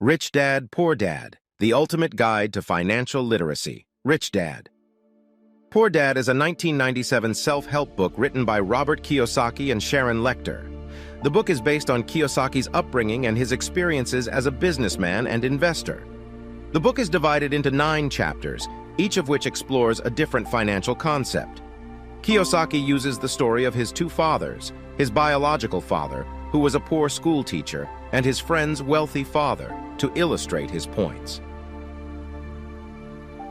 Rich Dad, Poor Dad, The Ultimate Guide to Financial Literacy. Rich Dad. Poor Dad is a 1997 self-help book written by Robert Kiyosaki and Sharon Lechter. The book is based on Kiyosaki's upbringing and his experiences as a businessman and investor. The book is divided into 9 chapters, each of which explores a different financial concept. Kiyosaki uses the story of his 2 fathers, his biological father, who was a poor school teacher, and his friend's wealthy father, to illustrate his points.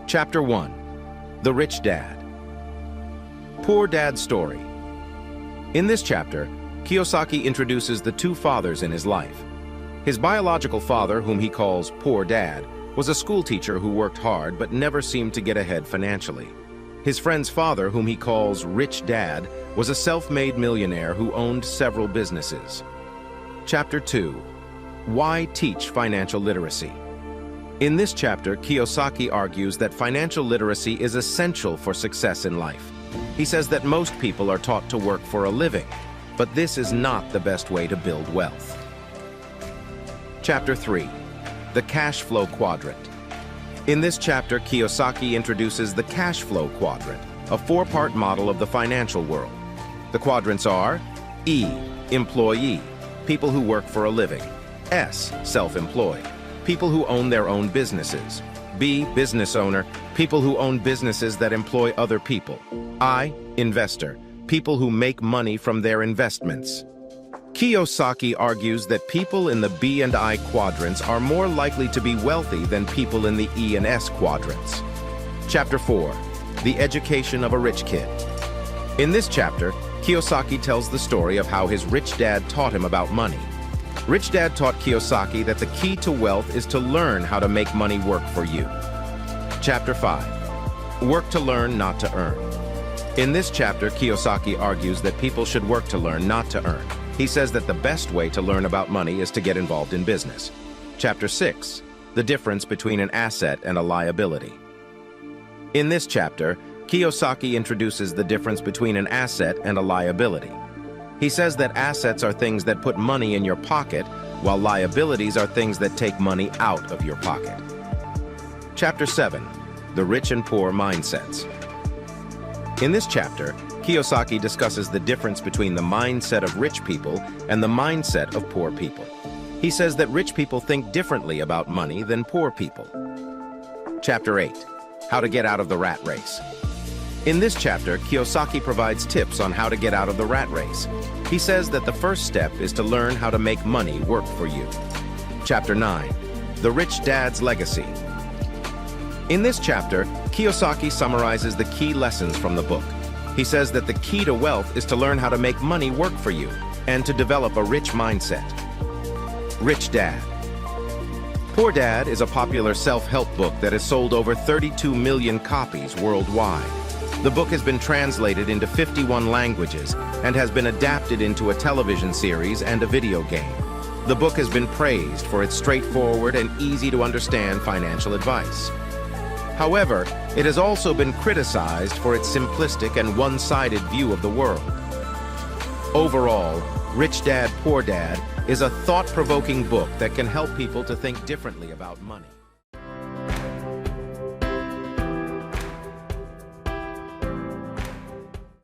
Chapter 1. The Rich Dad. Poor Dad's Story. In this chapter, Kiyosaki introduces the 2 fathers in his life. His biological father, whom he calls Poor Dad, was a school teacher who worked hard but never seemed to get ahead financially. His friend's father, whom he calls Rich Dad, was a self-made millionaire who owned several businesses. Chapter 2. Why teach financial literacy? In this chapter, Kiyosaki argues that financial literacy is essential for success in life. He says that most people are taught to work for a living, but this is not the best way to build wealth. Chapter 3. The Cash Flow Quadrant. In this chapter, Kiyosaki introduces the cash flow quadrant, a 4-part model of the financial world. The quadrants are E, employee, people who work for a living; S, self-employed, people who own their own businesses; B, business owner, people who own businesses that employ other people; I, investor, people who make money from their investments. Kiyosaki argues that people in the B and I quadrants are more likely to be wealthy than people in the E and S quadrants. Chapter 4. The Education of a Rich Kid. In this chapter, Kiyosaki tells the story of how his rich dad taught him about money. Rich Dad taught Kiyosaki that the key to wealth is to learn how to make money work for you. Chapter 5. Work to learn, not to earn. In this chapter, Kiyosaki argues that people should work to learn, not to earn. He says that the best way to learn about money is to get involved in business. Chapter 6. The difference between an asset and a liability. In this chapter, Kiyosaki introduces the difference between an asset and a liability. He says that assets are things that put money in your pocket, while liabilities are things that take money out of your pocket. Chapter 7. The Rich and Poor Mindsets. In this chapter, Kiyosaki discusses the difference between the mindset of rich people and the mindset of poor people. He says that rich people think differently about money than poor people. Chapter 8. How to get out of the rat race. In this chapter, Kiyosaki provides tips on how to get out of the rat race. He says that the first step is to learn how to make money work for you. Chapter 9. The Rich Dad's Legacy. In this chapter, Kiyosaki summarizes the key lessons from the book. He says that the key to wealth is to learn how to make money work for you and to develop a rich mindset. Rich Dad. Poor Dad is a popular self-help book that has sold over 32 million copies worldwide. The book has been translated into 51 languages and has been adapted into a television series and a video game. The book has been praised for its straightforward and easy-to-understand financial advice. However, it has also been criticized for its simplistic and one-sided view of the world. Overall, Rich Dad, Poor Dad is a thought-provoking book that can help people to think differently about money.